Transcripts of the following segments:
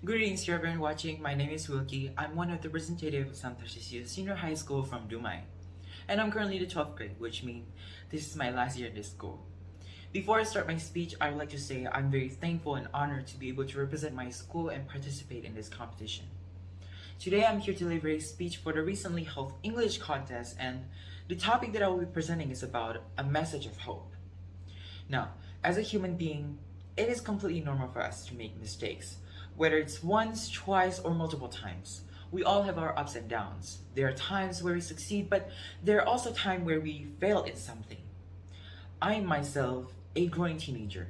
Greetings to everyone watching. My name is Wielky. I'm one of the representatives of Santo Tarcisius Senior High School from Dumai. And I'm currently in the 12th grade, which means this is my last year in this school. Before I start my speech, I would like to say I'm very thankful and honored to be able to represent my school and participate in this competition. Today I'm here to deliver a speech for the recently held English contest, and the topic that I will be presenting is about a message of hope. Now, as a human being, it is completely normal for us to make mistakes. Whether it's once, twice, or multiple times, we all have our ups and downs. There are times where we succeed, but there are also times where we fail in something. I am myself a growing teenager,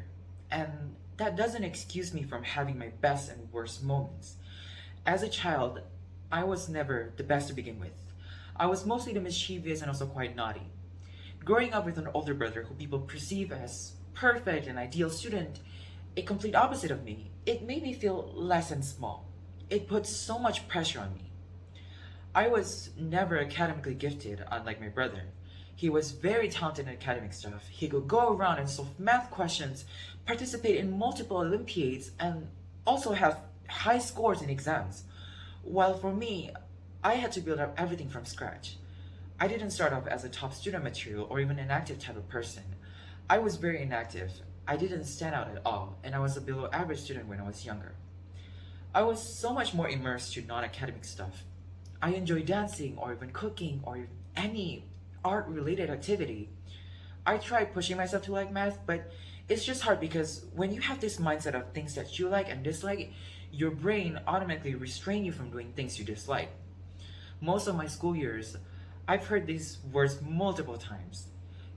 and that doesn't excuse me from having my best and worst moments. As a child, I was never the best to begin with. I was mostly the mischievous and also quite naughty. Growing up with an older brother who people perceive as perfect and ideal student, a complete opposite of me, it made me feel less and small. It put so much pressure on me. I was never academically gifted, unlike my brother. He was very talented in academic stuff. He could go around and solve math questions, participate in multiple Olympiads, and also have high scores in exams. While for me, I had to build up everything from scratch. I didn't start off as a top student material or even an active type of person. I was very inactive. I didn't stand out at all, and I was a below average student when I was younger. I was so much more immersed to non-academic stuff. I enjoy dancing or even cooking or any art-related activity. I tried pushing myself to like math, but it's just hard because when you have this mindset of things that you like and dislike, your brain automatically restrains you from doing things you dislike. Most of my school years, I've heard these words multiple times.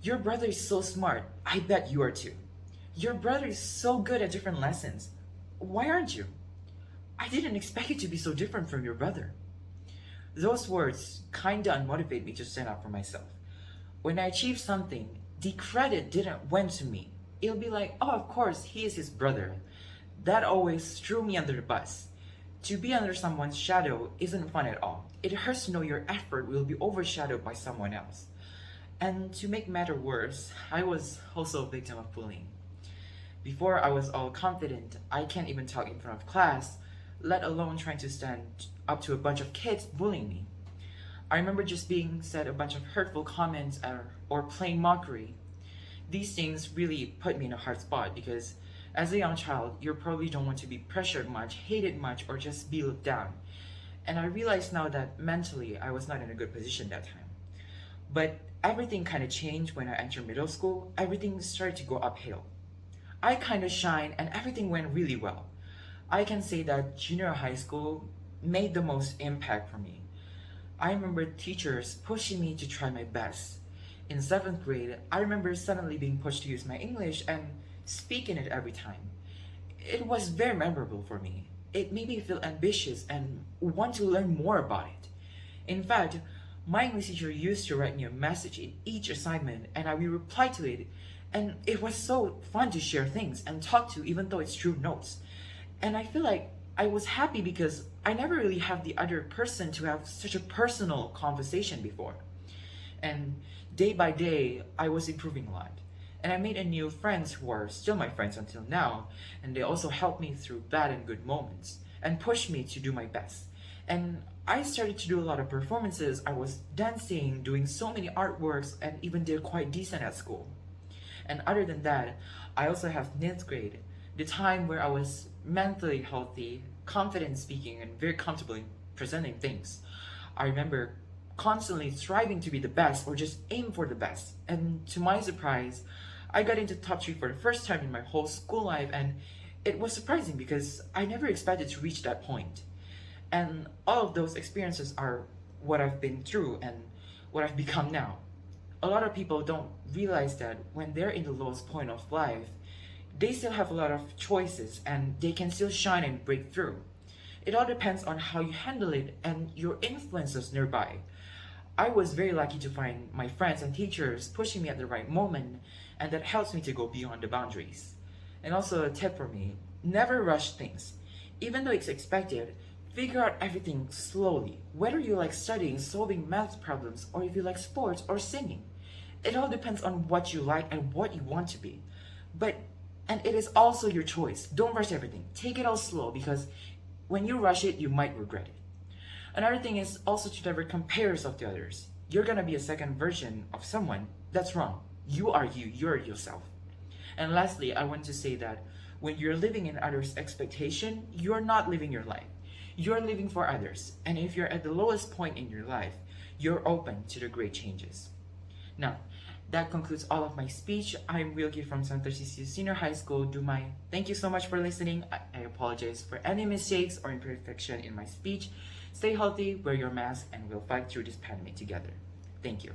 Your brother is so smart, I bet you are too. Your brother is so good at different lessons. Why aren't you? I didn't expect you to be so different from your brother. Those words kinda unmotivate me to stand up for myself. When I achieve something, the credit didn't went to me. It'll be like, oh, of course, he is his brother. That always threw me under the bus. To be under someone's shadow isn't fun at all. It hurts to know your effort will be overshadowed by someone else. And to make matter worse, I was also a victim of bullying. Before I was all confident, I can't even talk in front of class, let alone trying to stand up to a bunch of kids bullying me. I remember just being said a bunch of hurtful comments or plain mockery. These things really put me in a hard spot because as a young child, you probably don't want to be pressured much, hated much, or just be looked down. And I realize now that mentally I was not in a good position that time. But everything kind of changed when I entered middle school. Everything started to go uphill. I kind of shined and everything went really well. I can say that junior high school made the most impact for me. I remember teachers pushing me to try my best. In 7th grade, I remember suddenly being pushed to use my English and speak in it every time. It was very memorable for me. It made me feel ambitious and want to learn more about it. In fact, my English teacher used to write me a message in each assignment and I would reply to it, and it was so fun to share things and talk to even though it's true notes. And I feel like I was happy because I never really had the other person to have such a personal conversation before. And day by day, I was improving a lot. And I made a new friends who are still my friends until now, and they also helped me through bad and good moments and pushed me to do my best. And I started to do a lot of performances. I was dancing, doing so many artworks, and even did quite decent at school. And other than that, I also have 9th grade, the time where I was mentally healthy, confident in speaking, and very comfortable in presenting things. I remember constantly striving to be the best or just aim for the best. And to my surprise, I got into top 3 for the first time in my whole school life, and it was surprising because I never expected to reach that point. And all of those experiences are what I've been through and what I've become now. A lot of people don't realize that when they're in the lowest point of life, they still have a lot of choices and they can still shine and break through. It all depends on how you handle it and your influences nearby. I was very lucky to find my friends and teachers pushing me at the right moment, and that helps me to go beyond the boundaries. And also a tip for me, never rush things. Even though it's expected, figure out everything slowly, whether you like studying, solving math problems, or if you like sports or singing. It all depends on what you like and what you want to be. And it is also your choice. Don't rush everything. Take it all slow because When you rush it, you might regret it. Another thing is also to never compare yourself to others. You're gonna be a second version of someone. That's wrong. You are you, you're yourself. And lastly, I want to say that when you're living in others' expectation, you're not living your life. You're living for others. And if you're at the lowest point in your life, you're open to the great changes. Now, that concludes all of my speech. I'm Wielky from Santo Tarcisius Senior High School, Dumai. Thank you so much for listening. I apologize for any mistakes or imperfection in my speech. Stay healthy, wear your mask, and we'll fight through this pandemic together. Thank you.